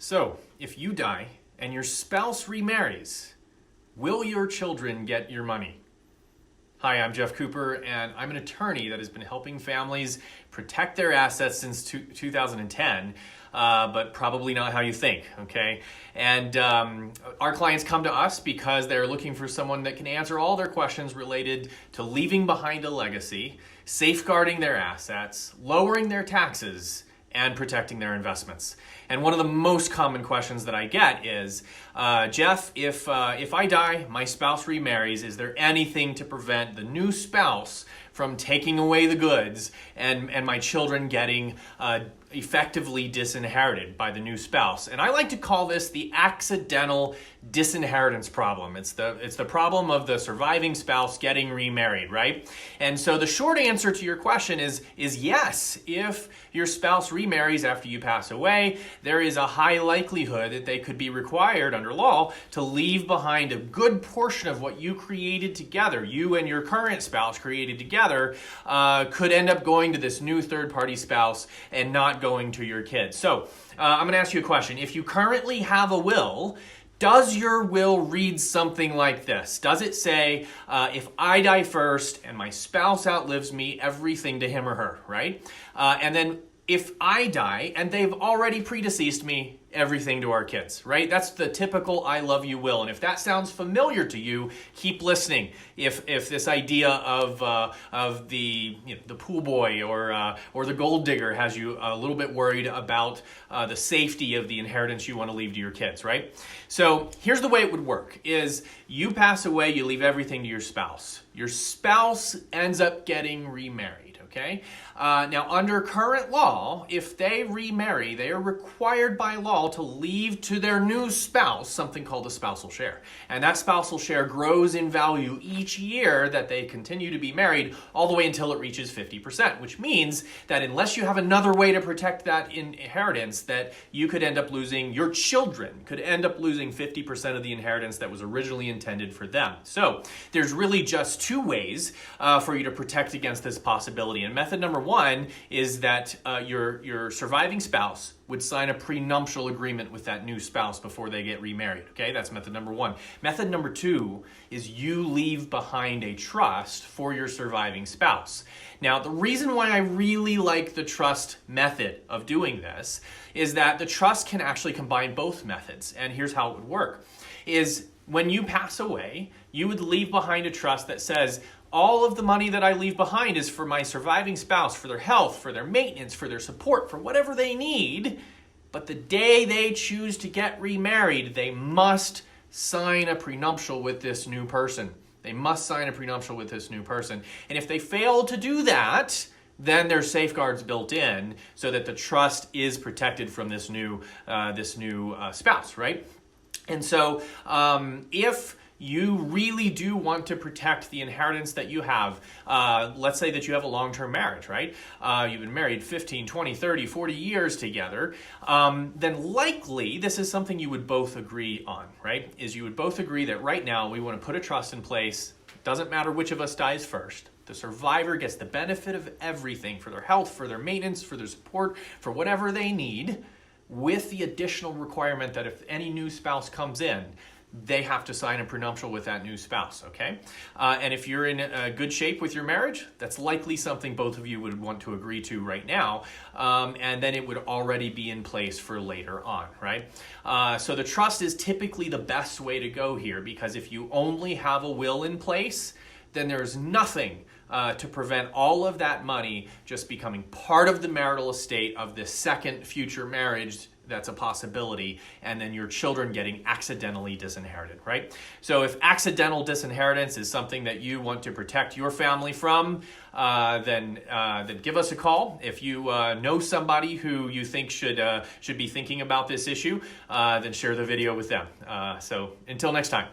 So, if you die and your spouse remarries, will your children get your money? Hi, I'm Jeff Cooper, and I'm an attorney that has been helping families protect their assets since 2010, but probably not how you think, okay? And our clients come to us because they're looking for someone that can answer all their questions related to leaving behind a legacy, safeguarding their assets, lowering their taxes, and protecting their investments. And one of the most common questions that I get is, Jeff, if I die, my spouse remarries, is there anything to prevent the new spouse from taking away the goods and my children getting effectively disinherited by the new spouse? And I like to call this the accidental disinheritance problem. It's the problem of the surviving spouse getting remarried, right? And so the short answer to your question is yes. If your spouse remarries after you pass away, there is a high likelihood that they could be required under law to leave behind a good portion of what you created together. You and your current spouse created together could end up going to this new third-party spouse and not going to your kids. So I'm going to ask you a question. If you currently have a will, does your will read something like this? Does it say, if I die first and my spouse outlives me, everything to him or her, right? And then if I die and they've already predeceased me, everything to our kids, right? That's the typical I love you will. And if that sounds familiar to you, keep listening. If this idea of the pool boy or the gold digger has you a little bit worried about the safety of the inheritance you want to leave to your kids, right? So here's the way it would work: is you pass away, you leave everything to your spouse. Your spouse ends up getting remarried. Okay. Now, under current law, if they remarry, they are required by law to leave to their new spouse something called a spousal share. And that spousal share grows in value each year that they continue to be married, all the way until it reaches 50%, which means that unless you have another way to protect that inheritance, that you could end up losing, your children could end up losing 50% of the inheritance that was originally intended for them. So there's really just two ways for you to protect against this possibility. And method number one is that your surviving spouse would sign a prenuptial agreement with that new spouse before they get remarried. Okay, that's method number one. Method number two is you leave behind a trust for your surviving spouse. Now, the reason why I really like the trust method of doing this is that the trust can actually combine both methods. And here's how it would work: is when you pass away, you would leave behind a trust that says, all of the money that I leave behind is for my surviving spouse, for their health, for their maintenance, for their support, for whatever they need. But the day they choose to get remarried, they must sign a prenuptial with this new person. They must sign a prenuptial with this new person. And if they fail to do that, then there's safeguards built in so that the trust is protected from this new spouse, right? And so if you really do want to protect the inheritance that you have, let's say that you have a long-term marriage, right? You've been married 15, 20, 30, 40 years together, then likely this is something you would both agree on, right? Is you would both agree that right now we want to put a trust in place. Doesn't matter which of us dies first. The survivor gets the benefit of everything for their health, for their maintenance, for their support, for whatever they need, with the additional requirement that if any new spouse comes in, they have to sign a prenuptial with that new spouse, okay? And if you're in good shape with your marriage, that's likely something both of you would want to agree to right now, and then it would already be in place for later on, right? So the trust is typically the best way to go here, because if you only have a will in place, then there's nothing to prevent all of that money just becoming part of the marital estate of the second future marriage that's a possibility, and then your children getting accidentally disinherited, right? So if accidental disinheritance is something that you want to protect your family from, then give us a call. If you know somebody who you think should be thinking about this issue, then share the video with them. So until next time.